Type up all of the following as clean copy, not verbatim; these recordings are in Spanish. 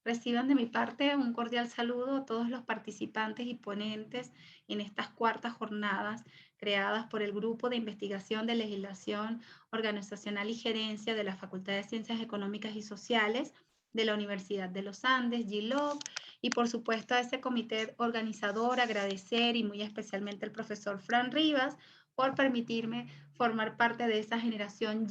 Reciban de mi parte un cordial saludo a todos los participantes y ponentes en estas cuartas jornadas creadas por el Grupo de Investigación de Legislación Organizacional y Gerencia de la Facultad de Ciencias Económicas y Sociales de la Universidad de los Andes, GILOG, y por supuesto a ese comité organizador, agradecer y muy especialmente al profesor Fran Rivas por permitirme formar parte de esa generación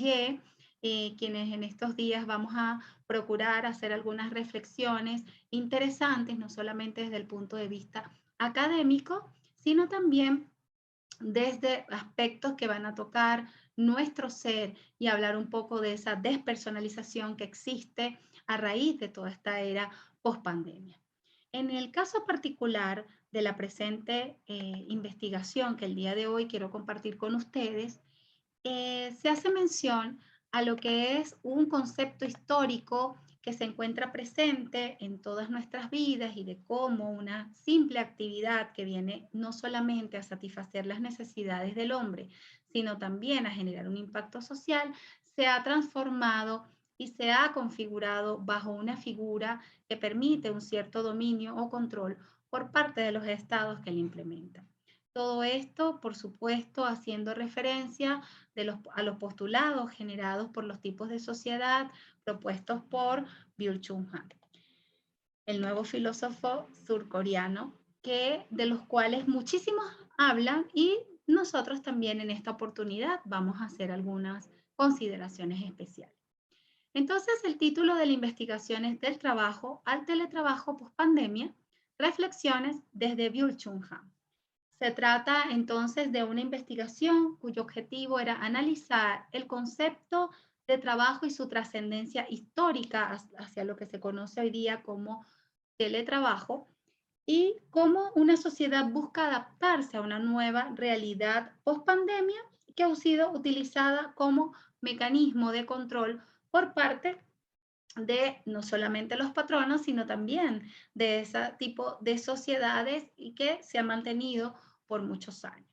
Y, quienes en estos días vamos a procurar hacer algunas reflexiones interesantes, no solamente desde el punto de vista académico, sino también desde aspectos que van a tocar nuestro ser y hablar un poco de esa despersonalización que existe a raíz de toda esta era post-pandemia. En el caso particular de la presente investigación que el día de hoy quiero compartir con ustedes, se hace mención a lo que es un concepto histórico que se encuentra presente en todas nuestras vidas y de cómo una simple actividad que viene no solamente a satisfacer las necesidades del hombre, sino también a generar un impacto social, se ha transformado y se ha configurado bajo una figura que permite un cierto dominio o control por parte de los estados que la implementan. Todo esto, por supuesto, haciendo referencia a los postulados generados por los tipos de sociedad propuestos por Byung-Chul Han, el nuevo filósofo surcoreano, de los cuales muchísimos hablan y nosotros también en esta oportunidad vamos a hacer algunas consideraciones especiales. Entonces, el título de la investigación es Del trabajo al teletrabajo post-pandemia, reflexiones desde Byung-Chul Han. Se trata entonces de una investigación cuyo objetivo era analizar el concepto de trabajo y su trascendencia histórica hacia lo que se conoce hoy día como teletrabajo y cómo una sociedad busca adaptarse a una nueva realidad post-pandemia que ha sido utilizada como mecanismo de control por parte de no solamente los patronos, sino también de ese tipo de sociedades y que se ha mantenido por muchos años.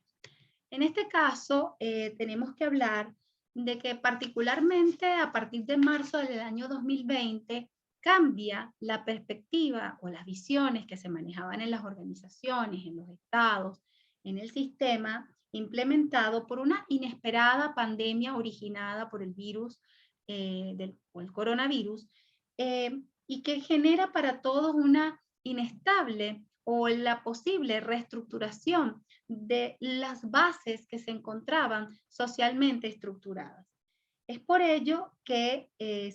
En este caso, tenemos que hablar de que particularmente a partir de marzo del año 2020 cambia la perspectiva o las visiones que se manejaban en las organizaciones, en los estados, en el sistema, implementado por una inesperada pandemia originada por el virus o el coronavirus, y que genera para todos una inestable o la posible reestructuración de las bases que se encontraban socialmente estructuradas. Es por ello que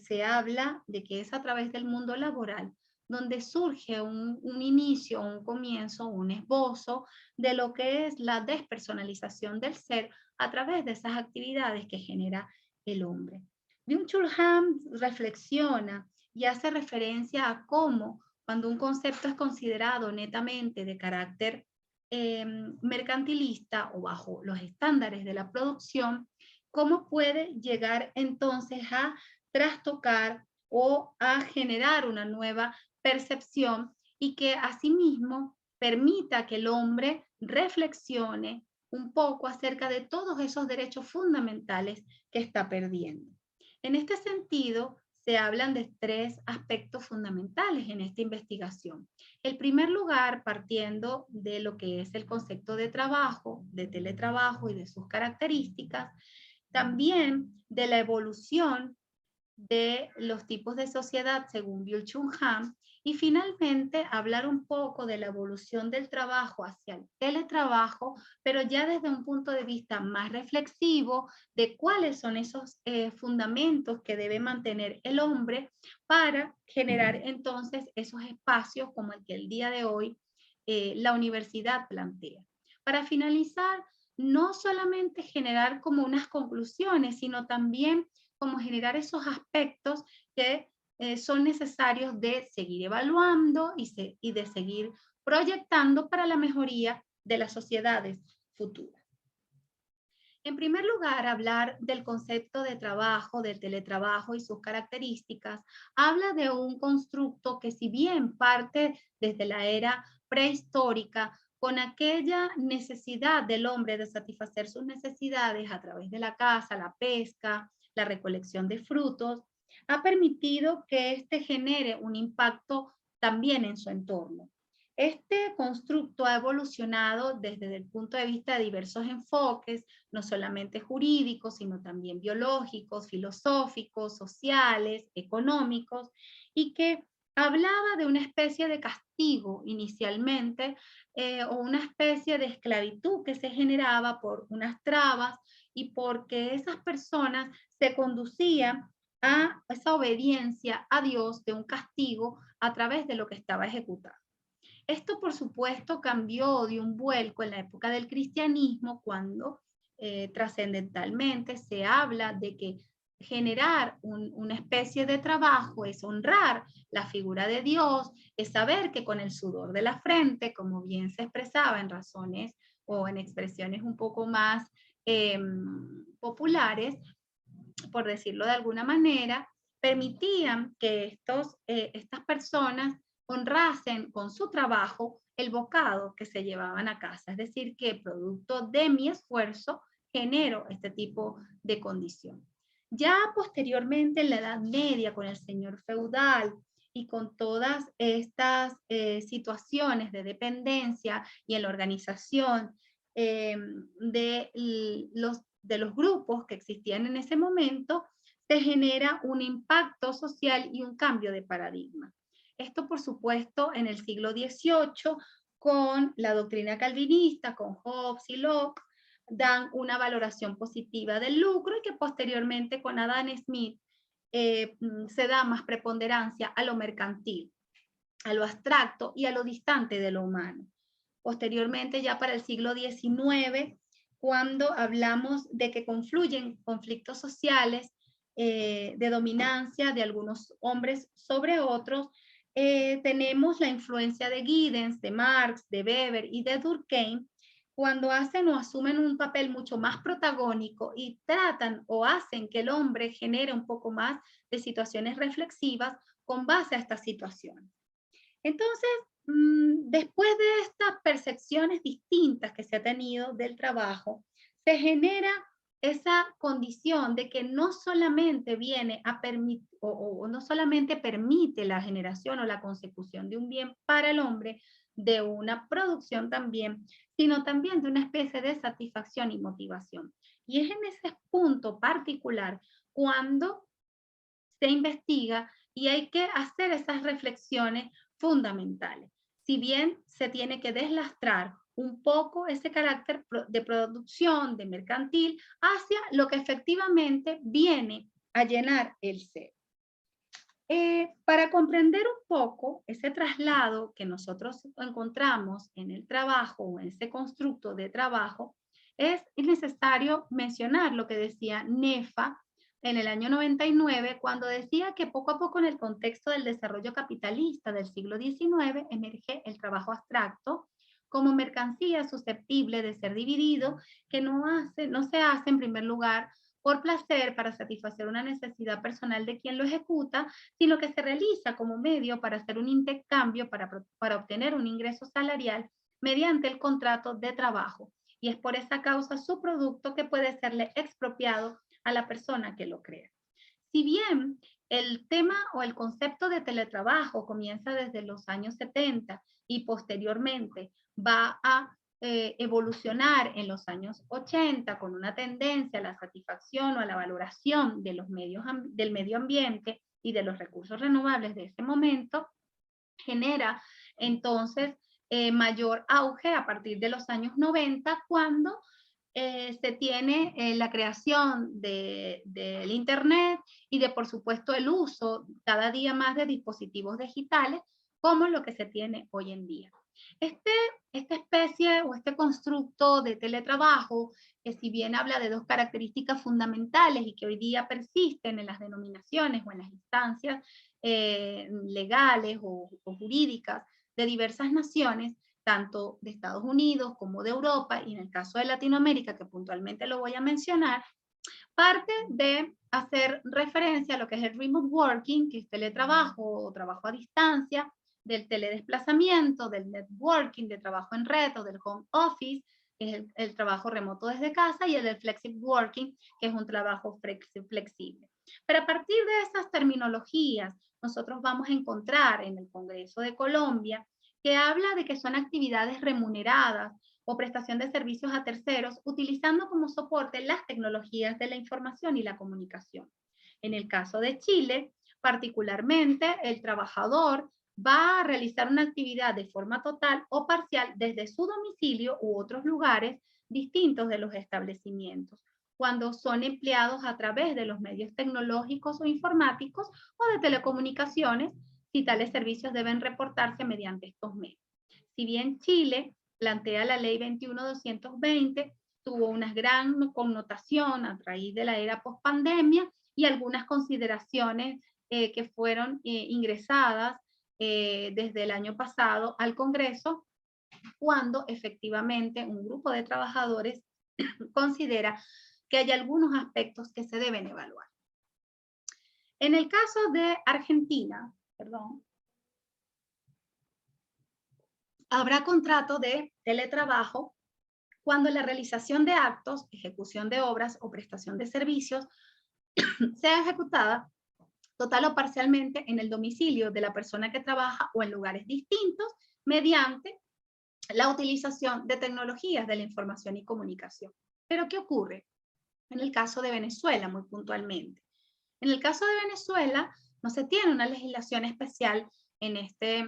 se habla de que es a través del mundo laboral donde surge un inicio, un comienzo, un esbozo de lo que es la despersonalización del ser a través de esas actividades que genera el hombre. Byung-Chul Han reflexiona y hace referencia a cómo cuando un concepto es considerado netamente de carácter mercantilista o bajo los estándares de la producción, cómo puede llegar entonces a trastocar o a generar una nueva percepción y que asimismo permita que el hombre reflexione un poco acerca de todos esos derechos fundamentales que está perdiendo. En este sentido, se hablan de tres aspectos fundamentales en esta investigación. En primer lugar, partiendo de lo que es el concepto de trabajo, de teletrabajo y de sus características, también de la evolución de los tipos de sociedad según Byung-Chul Han y finalmente hablar un poco de la evolución del trabajo hacia el teletrabajo, pero ya desde un punto de vista más reflexivo de cuáles son esos fundamentos que debe mantener el hombre para generar entonces esos espacios como el que el día de hoy la universidad plantea. Para finalizar, no solamente generar como unas conclusiones, sino también como generar esos aspectos que son necesarios de seguir evaluando y de seguir proyectando para la mejoría de las sociedades futuras. En primer lugar, hablar del concepto de trabajo, del teletrabajo y sus características, habla de un constructo que si bien parte desde la era prehistórica, con aquella necesidad del hombre de satisfacer sus necesidades a través de la caza, la pesca, la recolección de frutos, ha permitido que este genere un impacto también en su entorno. Este constructo ha evolucionado desde el punto de vista de diversos enfoques, no solamente jurídicos, sino también biológicos, filosóficos, sociales, económicos, y que hablaba de una especie de castigo inicialmente, o una especie de esclavitud que se generaba por unas trabas y porque esas personas se conducían a esa obediencia a Dios de un castigo a través de lo que estaba ejecutado. Esto, por supuesto, cambió, dio un vuelco en la época del cristianismo, cuando trascendentalmente se habla de que generar una especie de trabajo es honrar la figura de Dios, es saber que con el sudor de la frente, como bien se expresaba en razones o en expresiones un poco más populares, por decirlo de alguna manera, permitían que estas personas honrasen con su trabajo el bocado que se llevaban a casa. Es decir, que producto de mi esfuerzo genero este tipo de condición. Ya posteriormente en la Edad Media, con el señor feudal y con todas estas situaciones de dependencia y en la organización de los grupos que existían en ese momento, se genera un impacto social y un cambio de paradigma. Esto, por supuesto, en el siglo XVIII, con la doctrina calvinista, con Hobbes y Locke, dan una valoración positiva del lucro y que posteriormente con Adam Smith se da más preponderancia a lo mercantil, a lo abstracto y a lo distante de lo humano. Posteriormente, ya para el siglo XIX, cuando hablamos de que confluyen conflictos sociales de dominancia de algunos hombres sobre otros, tenemos la influencia de Giddens, de Marx, de Weber y de Durkheim, cuando hacen o asumen un papel mucho más protagónico y tratan o hacen que el hombre genere un poco más de situaciones reflexivas con base a estas situaciones. Entonces, después de estas percepciones distintas que se ha tenido del trabajo, se genera esa condición de que no solamente viene a permitir, o no solamente permite la generación o la consecución de un bien para el hombre, de una producción también, sino también de una especie de satisfacción y motivación. Y es en ese punto particular cuando se investiga y hay que hacer esas reflexiones fundamentales. Si bien se tiene que deslastrar un poco ese carácter de producción, de mercantil, hacia lo que efectivamente viene a llenar el ser. Para comprender un poco ese traslado que nosotros encontramos en el trabajo o en ese constructo de trabajo, es necesario mencionar lo que decía Nefa en el año 99, cuando decía que poco a poco en el contexto del desarrollo capitalista del siglo XIX emerge el trabajo abstracto como mercancía susceptible de ser dividido, que no se hace en primer lugar por placer para satisfacer una necesidad personal de quien lo ejecuta, sino que se realiza como medio para hacer un intercambio para obtener un ingreso salarial mediante el contrato de trabajo. Y es por esa causa su producto que puede serle expropiado a la persona que lo crea. Si bien el tema o el concepto de teletrabajo comienza desde los años 70 y posteriormente va a evolucionar en los años 80 con una tendencia a la satisfacción o a la valoración de los del medio ambiente y de los recursos renovables de ese momento, genera entonces mayor auge a partir de los años 90, cuando se tiene la creación del Internet y de, por supuesto, el uso cada día más de dispositivos digitales, como lo que se tiene hoy en día. Esta especie o este constructo de teletrabajo, que si bien habla de dos características fundamentales y que hoy día persisten en las denominaciones o en las instancias legales o jurídicas de diversas naciones, tanto de Estados Unidos como de Europa, y en el caso de Latinoamérica, que puntualmente lo voy a mencionar, parte de hacer referencia a lo que es el remote working, que es teletrabajo o trabajo a distancia, del teledesplazamiento, del networking, de trabajo en red o del home office, que es el trabajo remoto desde casa, y el del flexible working, que es un trabajo flexible. Pero a partir de esas terminologías, nosotros vamos a encontrar en el Congreso de Colombia que habla de que son actividades remuneradas o prestación de servicios a terceros, utilizando como soporte las tecnologías de la información y la comunicación. En el caso de Chile, particularmente, el trabajador va a realizar una actividad de forma total o parcial desde su domicilio u otros lugares distintos de los establecimientos, cuando son empleados a través de los medios tecnológicos o informáticos o de telecomunicaciones, si tales servicios deben reportarse mediante estos medios. Si bien Chile plantea la ley 21.220, tuvo una gran connotación a raíz de la era post-pandemia y algunas consideraciones que fueron ingresadas desde el año pasado al Congreso, cuando efectivamente un grupo de trabajadores considera que hay algunos aspectos que se deben evaluar. En el caso de Argentina, perdón, habrá contrato de teletrabajo cuando la realización de actos, ejecución de obras o prestación de servicios sea ejecutada total o parcialmente en el domicilio de la persona que trabaja o en lugares distintos mediante la utilización de tecnologías de la información y comunicación. ¿Pero qué ocurre? En el caso de Venezuela, muy puntualmente. En el caso de Venezuela, no se tiene una legislación especial en este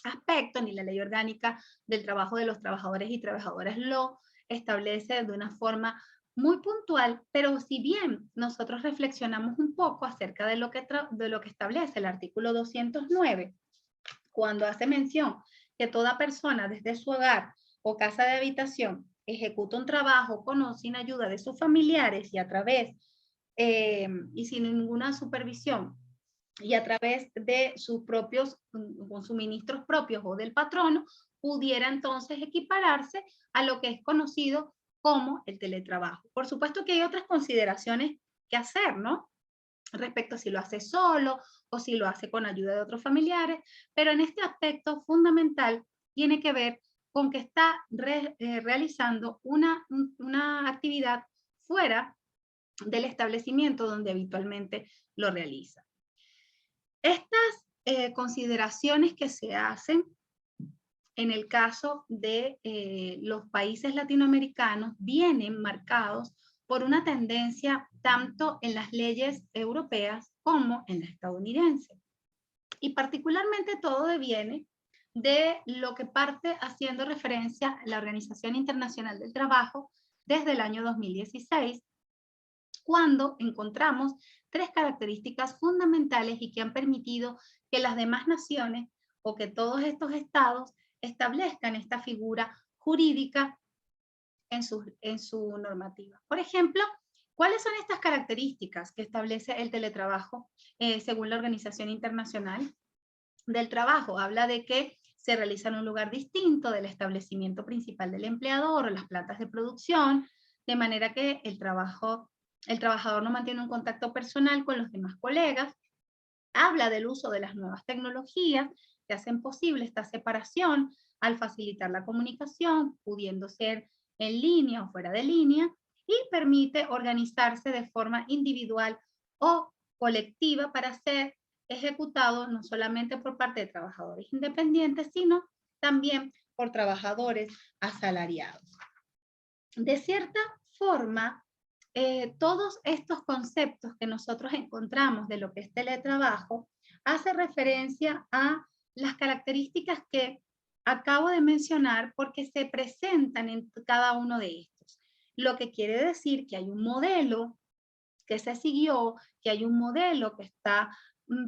aspecto, ni la ley orgánica del trabajo de los trabajadores y trabajadoras lo establece de una forma muy puntual, pero si bien nosotros reflexionamos un poco acerca de lo que establece el artículo 209, cuando hace mención que toda persona desde su hogar o casa de habitación ejecuta un trabajo con o sin ayuda de sus familiares y a través y sin ninguna supervisión y a través de sus propios, con suministros propios o del patrono, pudiera entonces equipararse a lo que es conocido como el teletrabajo. Por supuesto que hay otras consideraciones que hacer, ¿no? Respecto a si lo hace solo o si lo hace con ayuda de otros familiares, pero en este aspecto fundamental tiene que ver con que está realizando una actividad fuera del establecimiento donde habitualmente lo realiza. Estas consideraciones que se hacen en el caso de los países latinoamericanos vienen marcados por una tendencia tanto en las leyes europeas como en la estadounidense. Y particularmente todo deviene de lo que parte haciendo referencia a la Organización Internacional del Trabajo desde el año 2016, cuando encontramos tres características fundamentales y que han permitido que las demás naciones o que todos estos estados establezcan esta figura jurídica en su normativa. Por ejemplo, ¿cuáles son estas características que establece el teletrabajo según la Organización Internacional del Trabajo? Habla de que se realiza en un lugar distinto del establecimiento principal del empleador o las plantas de producción, de manera que el trabajador no mantiene un contacto personal con los demás colegas. Habla del uso de las nuevas tecnologías que hacen posible esta separación al facilitar la comunicación, pudiendo ser en línea o fuera de línea, y permite organizarse de forma individual o colectiva para ser ejecutado no solamente por parte de trabajadores independientes, sino también por trabajadores asalariados. De cierta forma, todos estos conceptos que nosotros encontramos de lo que es teletrabajo hace referencia a las características que acabo de mencionar porque se presentan en cada uno de estos. Lo que quiere decir que hay un modelo que se siguió, que hay un modelo que está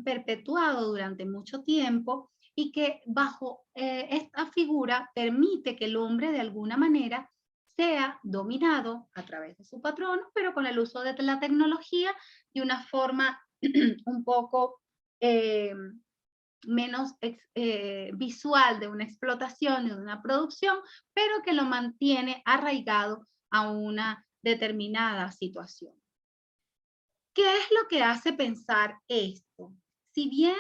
perpetuado durante mucho tiempo y que bajo esta figura permite que el hombre de alguna manera sea dominado a través de su patrono, pero con el uso de la tecnología de una forma un poco menos visual de una explotación y de una producción, pero que lo mantiene arraigado a una determinada situación. ¿Qué es lo que hace pensar esto? Si bien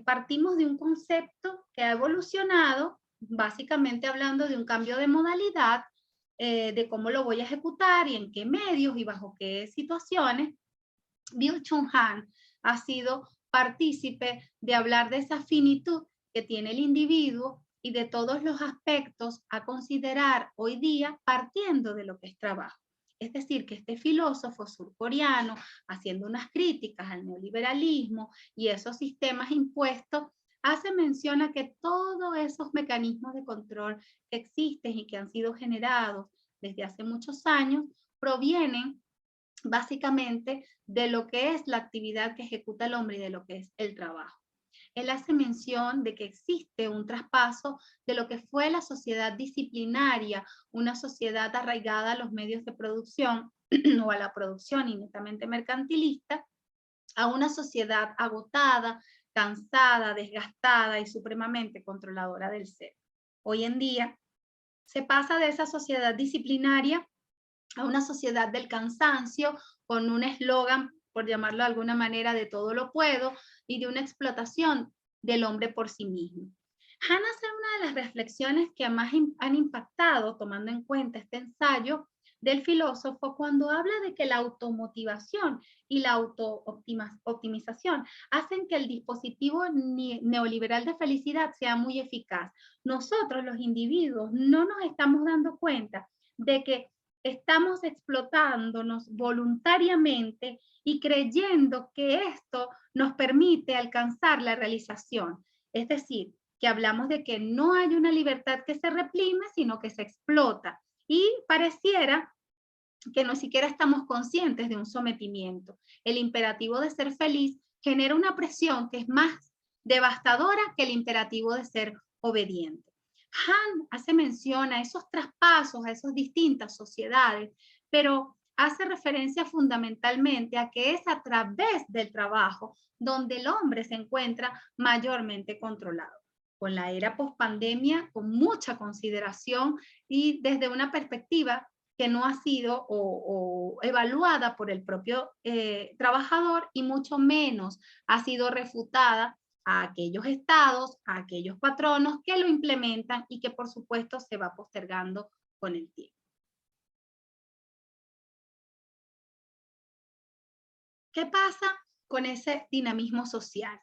partimos de un concepto que ha evolucionado, básicamente hablando de un cambio de modalidad, de cómo lo voy a ejecutar y en qué medios y bajo qué situaciones, Byung-Chul Han ha sido partícipe de hablar de esa finitud que tiene el individuo y de todos los aspectos a considerar hoy día partiendo de lo que es trabajo. Es decir, que este filósofo surcoreano, haciendo unas críticas al neoliberalismo y esos sistemas impuestos, hace mención a que todos esos mecanismos de control que existen y que han sido generados desde hace muchos años provienen básicamente de lo que es la actividad que ejecuta el hombre y de lo que es el trabajo. Él hace mención de que existe un traspaso de lo que fue la sociedad disciplinaria, una sociedad arraigada a los medios de producción o a la producción y netamente mercantilista, a una sociedad agotada, cansada, desgastada y supremamente controladora del ser. Hoy en día se pasa de esa sociedad disciplinaria a una sociedad del cansancio con un eslogan, por llamarlo de alguna manera, de todo lo puedo y de una explotación del hombre por sí mismo. Han hace una de las reflexiones que más han impactado, tomando en cuenta este ensayo del filósofo, cuando habla de que la automotivación y la auto-optimización hacen que el dispositivo neoliberal de felicidad sea muy eficaz. Nosotros, los individuos, no nos estamos dando cuenta de que estamos explotándonos voluntariamente y creyendo que esto nos permite alcanzar la realización. Es decir, que hablamos de que no hay una libertad que se reprime, sino que se explota. Y pareciera que no siquiera estamos conscientes de un sometimiento. El imperativo de ser feliz genera una presión que es más devastadora que el imperativo de ser obediente. Han hace mención a esos traspasos, a esas distintas sociedades, pero hace referencia fundamentalmente a que es a través del trabajo donde el hombre se encuentra mayormente controlado. Con la era pospandemia, con mucha consideración y desde una perspectiva que no ha sido o evaluada por el propio trabajador y mucho menos ha sido refutada a aquellos estados, a aquellos patronos que lo implementan y que por supuesto se va postergando con el tiempo. ¿Qué pasa con ese dinamismo social?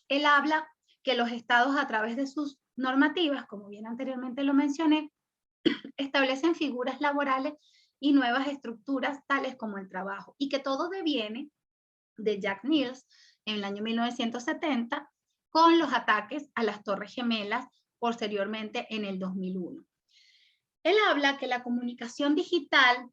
Él habla que los estados a través de sus normativas, como bien anteriormente lo mencioné, establecen figuras laborales y nuevas estructuras tales como el trabajo y que todo deviene de Jack Niels en el año 1970 con los ataques a las Torres Gemelas posteriormente en el 2001. Él habla que la comunicación digital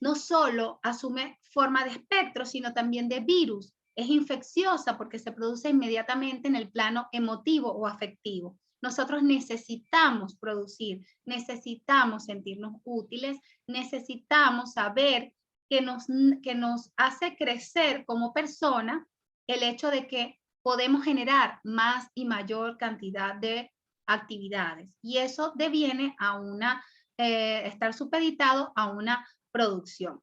no solo asume forma de espectro, sino también de virus. Es infecciosa porque se produce inmediatamente en el plano emotivo o afectivo. Nosotros necesitamos producir, necesitamos sentirnos útiles, necesitamos saber que nos hace crecer como persona el hecho de que podemos generar más y mayor cantidad de actividades. Y eso deviene a estar supeditado a una producción.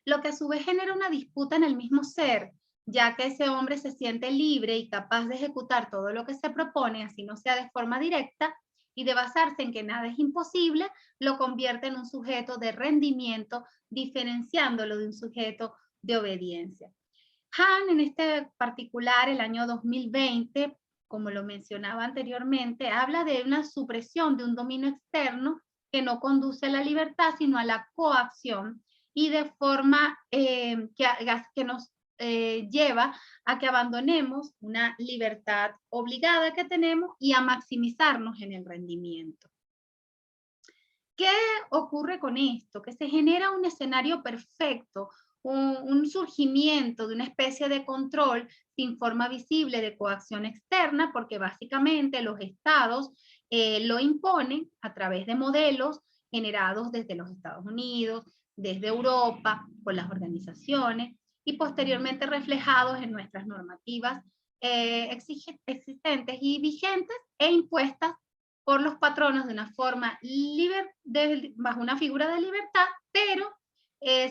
Lo que a su vez genera una disputa en el mismo ser, ya que ese hombre se siente libre y capaz de ejecutar todo lo que se propone, así no sea de forma directa, y de basarse en que nada es imposible, lo convierte en un sujeto de rendimiento, diferenciándolo de un sujeto de obediencia. Han, en este particular, el año 2020, como lo mencionaba anteriormente, habla de una supresión de un dominio externo que no conduce a la libertad, sino a la coacción y de forma que nos lleva a que abandonemos una libertad obligada que tenemos y a maximizarnos en el rendimiento. ¿Qué ocurre con esto? Que se genera un escenario perfecto, un surgimiento de una especie de control sin forma visible de coacción externa, porque básicamente los estados lo imponen a través de modelos generados desde los Estados Unidos, desde Europa, por las organizaciones y posteriormente reflejados en nuestras normativas existentes y vigentes e impuestas por los patronos de una forma bajo una figura de libertad, pero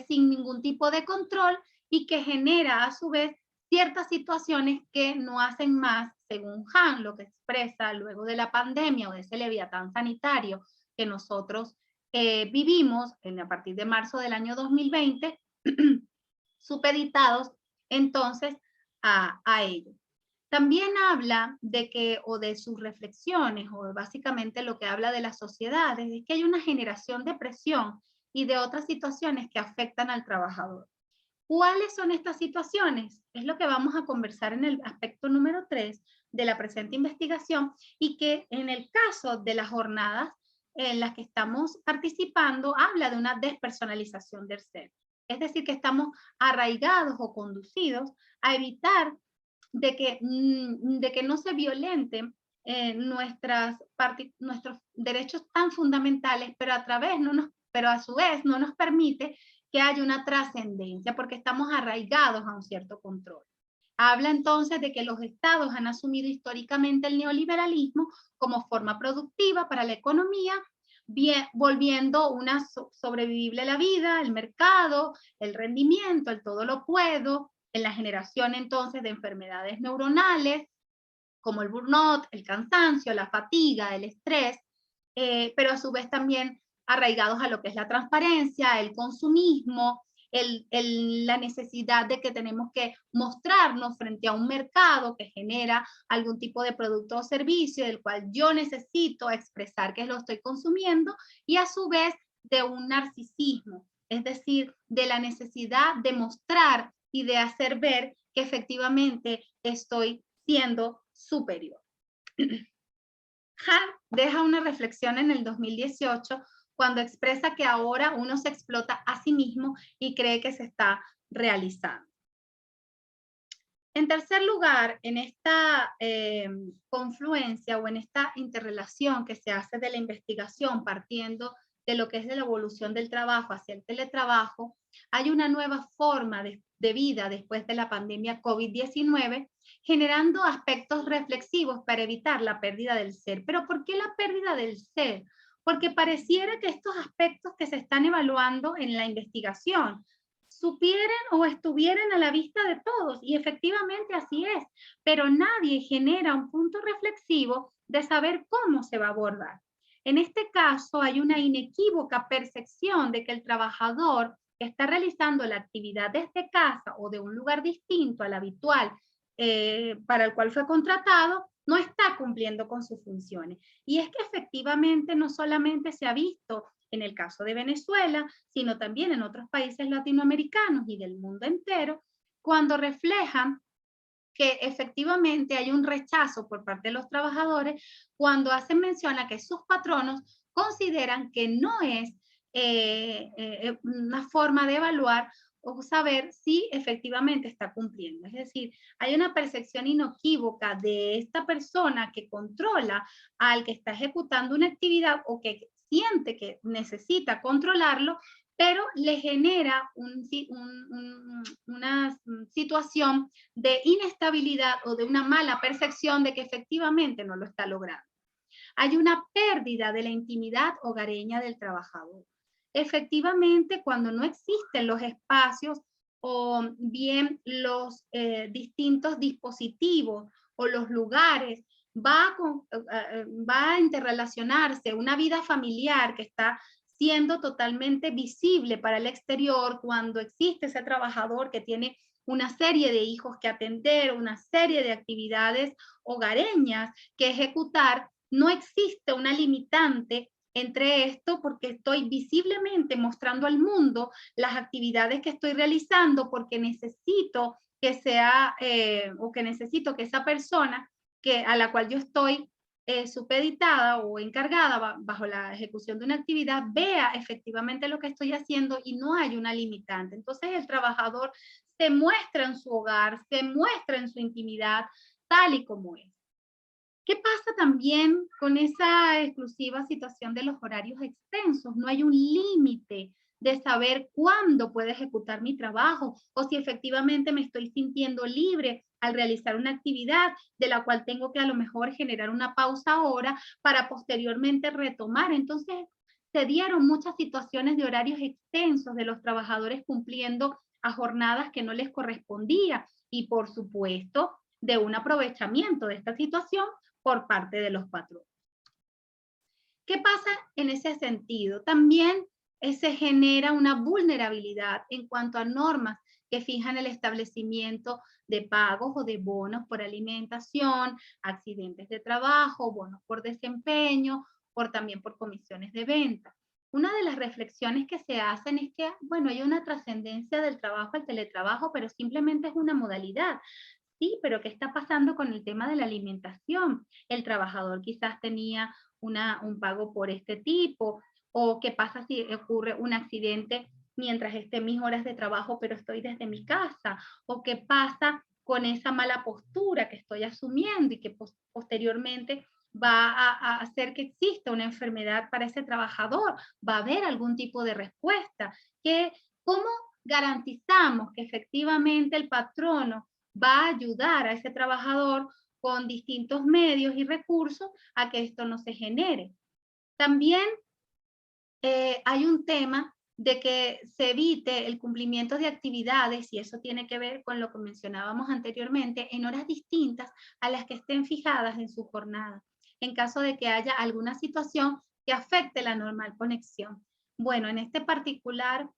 sin ningún tipo de control y que genera a su vez ciertas situaciones que no hacen más, según Han, lo que expresa luego de la pandemia o de ese leviatán sanitario que nosotros vivimos a partir de marzo del año 2020, supeditados entonces a ello. También habla de que, o de sus reflexiones, o básicamente lo que habla de las sociedades, es que hay una generación de presión y de otras situaciones que afectan al trabajador. ¿Cuáles son estas situaciones? Es lo que vamos a conversar en el aspecto número 3 de la presente investigación, y que en el caso de las jornadas en las que estamos participando habla de una despersonalización del ser. Es decir, que estamos arraigados o conducidos a evitar de que no se violenten nuestros derechos tan fundamentales, pero pero a su vez no nos permite que haya una trascendencia, porque estamos arraigados a un cierto control. Habla entonces de que los estados han asumido históricamente el neoliberalismo como forma productiva para la economía, volviendo una sobrevivible la vida, el mercado, el rendimiento, el todo lo puedo, en la generación entonces de enfermedades neuronales, como el burnout, el cansancio, la fatiga, el estrés, pero a su vez también arraigados a lo que es la transparencia, el consumismo, la necesidad de que tenemos que mostrarnos frente a un mercado que genera algún tipo de producto o servicio del cual yo necesito expresar que lo estoy consumiendo, y a su vez de un narcisismo, es decir, de la necesidad de mostrar y de hacer ver que efectivamente estoy siendo superior. Hart deja una reflexión en el 2018 cuando expresa que ahora uno se explota a sí mismo y cree que se está realizando. En tercer lugar, en esta confluencia o en esta interrelación que se hace de la investigación partiendo de lo que es de la evolución del trabajo hacia el teletrabajo, hay una nueva forma de vida después de la pandemia COVID-19, generando aspectos reflexivos para evitar la pérdida del ser. ¿Pero por qué la pérdida del ser? Porque pareciera que estos aspectos que se están evaluando en la investigación supieran o estuvieran a la vista de todos, y efectivamente así es, pero nadie genera un punto reflexivo de saber cómo se va a abordar. En este caso hay una inequívoca percepción de que el trabajador que está realizando la actividad desde casa o de un lugar distinto al habitual para el cual fue contratado, no está cumpliendo con sus funciones. Y es que efectivamente no solamente se ha visto en el caso de Venezuela, sino también en otros países latinoamericanos y del mundo entero, cuando reflejan que efectivamente hay un rechazo por parte de los trabajadores cuando hacen mención a que sus patronos consideran que no es una forma de evaluar o saber si efectivamente está cumpliendo. Es decir, hay una percepción inequívoca de esta persona que controla al que está ejecutando una actividad o que siente que necesita controlarlo, pero le genera una situación de inestabilidad o de una mala percepción de que efectivamente no lo está logrando. Hay una pérdida de la intimidad hogareña del trabajador. Efectivamente, cuando no existen los espacios o bien los distintos dispositivos o los lugares, va a interrelacionarse una vida familiar que está siendo totalmente visible para el exterior cuando existe ese trabajador que tiene una serie de hijos que atender, una serie de actividades hogareñas que ejecutar. No existe una limitante entre esto porque estoy visiblemente mostrando al mundo las actividades que estoy realizando porque necesito que sea o que necesito que esa persona a la cual yo estoy supeditada o encargada bajo la ejecución de una actividad vea efectivamente lo que estoy haciendo y no hay una limitante. Entonces el trabajador se muestra en su hogar, se muestra en su intimidad tal y como es. ¿Qué pasa también con esa exclusiva situación de los horarios extensos? No hay un límite de saber cuándo puedo ejecutar mi trabajo o si efectivamente me estoy sintiendo libre al realizar una actividad de la cual tengo que a lo mejor generar una pausa ahora para posteriormente retomar. Entonces, se dieron muchas situaciones de horarios extensos de los trabajadores cumpliendo a jornadas que no les correspondía y, por supuesto, de un aprovechamiento de esta situación por parte de los patrones. ¿Qué pasa en ese sentido? También se genera una vulnerabilidad en cuanto a normas que fijan el establecimiento de pagos o de bonos por alimentación, accidentes de trabajo, bonos por desempeño, también por comisiones de venta. Una de las reflexiones que se hacen es que, bueno, hay una trascendencia del trabajo al teletrabajo, pero simplemente es una modalidad. Sí, pero ¿qué está pasando con el tema de la alimentación? El trabajador quizás tenía un pago por este tipo, o qué pasa si ocurre un accidente mientras esté en mis horas de trabajo, pero estoy desde mi casa, o qué pasa con esa mala postura que estoy asumiendo y que posteriormente va a hacer que exista una enfermedad para ese trabajador, va a haber algún tipo de respuesta. ¿Cómo garantizamos que efectivamente el patrono va a ayudar a ese trabajador con distintos medios y recursos a que esto no se genere? También hay un tema de que se evite el cumplimiento de actividades, y eso tiene que ver con lo que mencionábamos anteriormente, en horas distintas a las que estén fijadas en su jornada, en caso de que haya alguna situación que afecte la normal conexión. Bueno, en este particular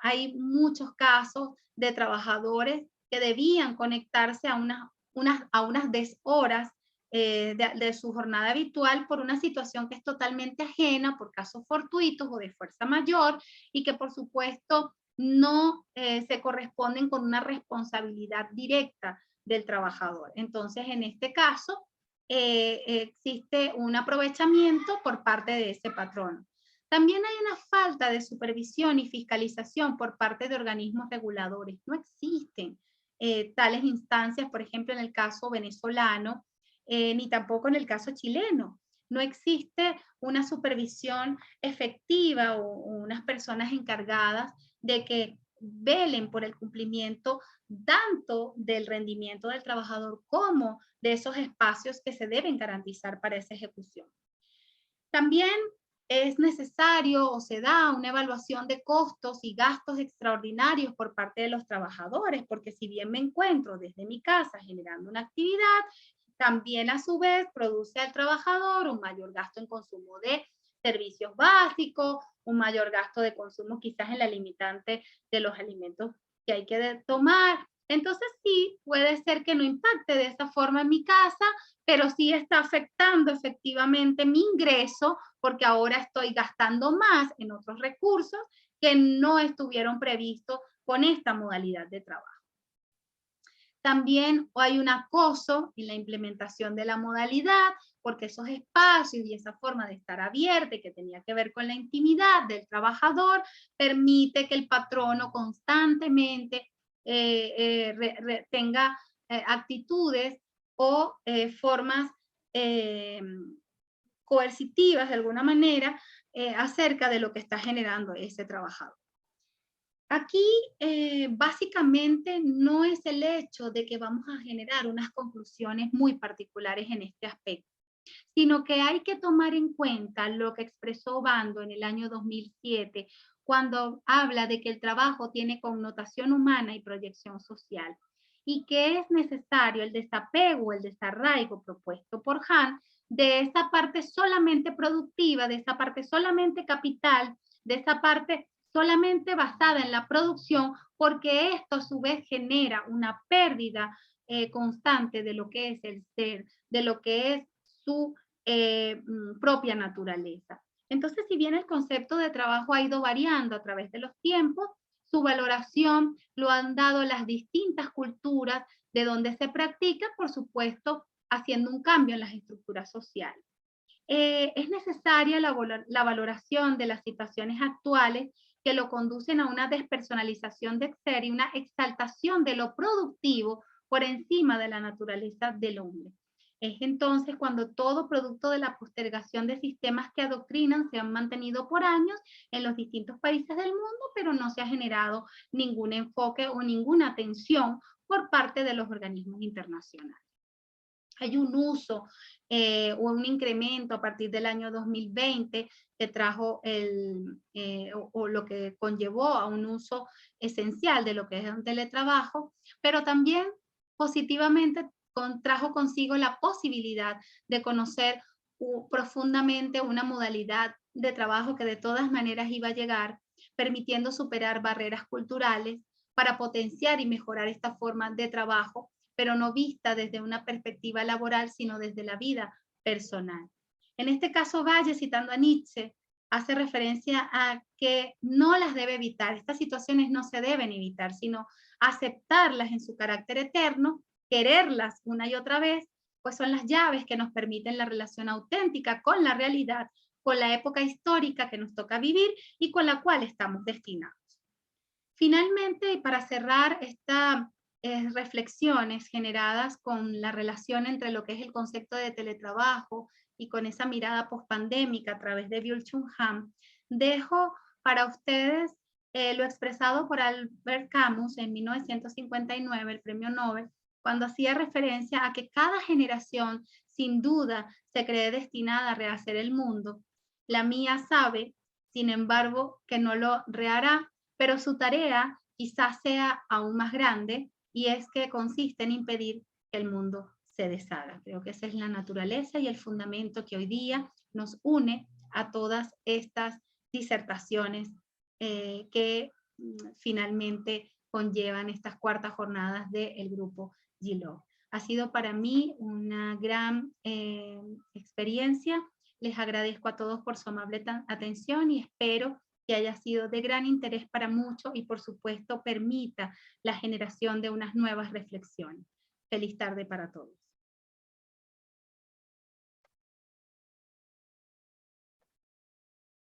hay muchos casos de trabajadores que debían conectarse a unas deshoras de su jornada habitual por una situación que es totalmente ajena, por casos fortuitos o de fuerza mayor, y que por supuesto no se corresponden con una responsabilidad directa del trabajador. Entonces, en este caso, existe un aprovechamiento por parte de ese patrón. También hay una falta de supervisión y fiscalización por parte de organismos reguladores. No existen tales instancias, por ejemplo, en el caso venezolano, ni tampoco en el caso chileno. No existe una supervisión efectiva o unas personas encargadas de que velen por el cumplimiento tanto del rendimiento del trabajador como de esos espacios que se deben garantizar para esa ejecución. También es necesario o se da una evaluación de costos y gastos extraordinarios por parte de los trabajadores, porque si bien me encuentro desde mi casa generando una actividad, también a su vez produce al trabajador un mayor gasto en consumo de servicios básicos, un mayor gasto de consumo quizás en la limitante de los alimentos que hay que tomar. Entonces sí, puede ser que no impacte de esa forma en mi casa, pero sí está afectando efectivamente mi ingreso porque ahora estoy gastando más en otros recursos que no estuvieron previstos con esta modalidad de trabajo. También hay un acoso en la implementación de la modalidad, porque esos espacios y esa forma de estar abierta, que tenía que ver con la intimidad del trabajador, permite que el patrono constantemente tenga actitudes o formas coercitivas de alguna manera acerca de lo que está generando ese trabajador. Aquí básicamente no es el hecho de que vamos a generar unas conclusiones muy particulares en este aspecto, sino que hay que tomar en cuenta lo que expresó Bando en el año 2007, cuando habla de que el trabajo tiene connotación humana y proyección social, y que es necesario el desapego, el desarraigo propuesto por Han de esa parte solamente productiva, de esa parte solamente capital, de esa parte solamente basada en la producción, porque esto a su vez genera una pérdida constante de lo que es el ser, de lo que es su propia naturaleza. Entonces, si bien el concepto de trabajo ha ido variando a través de los tiempos, su valoración lo han dado las distintas culturas de donde se practica, por supuesto, haciendo un cambio en las estructuras sociales. Es necesaria la valoración de las situaciones actuales que lo conducen a una despersonalización del ser y una exaltación de lo productivo por encima de la naturaleza del hombre. Es entonces cuando todo producto de la postergación de sistemas que adoctrinan se han mantenido por años en los distintos países del mundo, pero no se ha generado ningún enfoque o ninguna atención por parte de los organismos internacionales. Hay un uso o un incremento a partir del año 2020 que trajo o lo que conllevó a un uso esencial de lo que es un teletrabajo, pero también positivamente trajo consigo la posibilidad de conocer profundamente una modalidad de trabajo que de todas maneras iba a llegar, permitiendo superar barreras culturales, para potenciar y mejorar esta forma de trabajo, pero no vista desde una perspectiva laboral, sino desde la vida personal. En este caso, Valle, citando a Nietzsche, hace referencia a que no las debe evitar. Estas situaciones no se deben evitar, sino aceptarlas en su carácter eterno, quererlas una y otra vez, pues son las llaves que nos permiten la relación auténtica con la realidad, con la época histórica que nos toca vivir y con la cual estamos destinados. Finalmente, y para cerrar estas reflexiones generadas con la relación entre lo que es el concepto de teletrabajo y con esa mirada pospandémica a través de Byung-Chul Han, dejo para ustedes lo expresado por Albert Camus en 1959, el premio Nobel, cuando hacía referencia a que cada generación sin duda se cree destinada a rehacer el mundo. La mía sabe, sin embargo, que no lo rehará, pero su tarea quizás sea aún más grande y es que consiste en impedir que el mundo se deshaga. Creo que esa es la naturaleza y el fundamento que hoy día nos une a todas estas disertaciones que finalmente conllevan estas cuartas jornadas del grupo GILO. Ha sido para mí una gran experiencia. Les agradezco a todos por su amable atención y espero que haya sido de gran interés para muchos y por supuesto permita la generación de unas nuevas reflexiones. Feliz tarde para todos.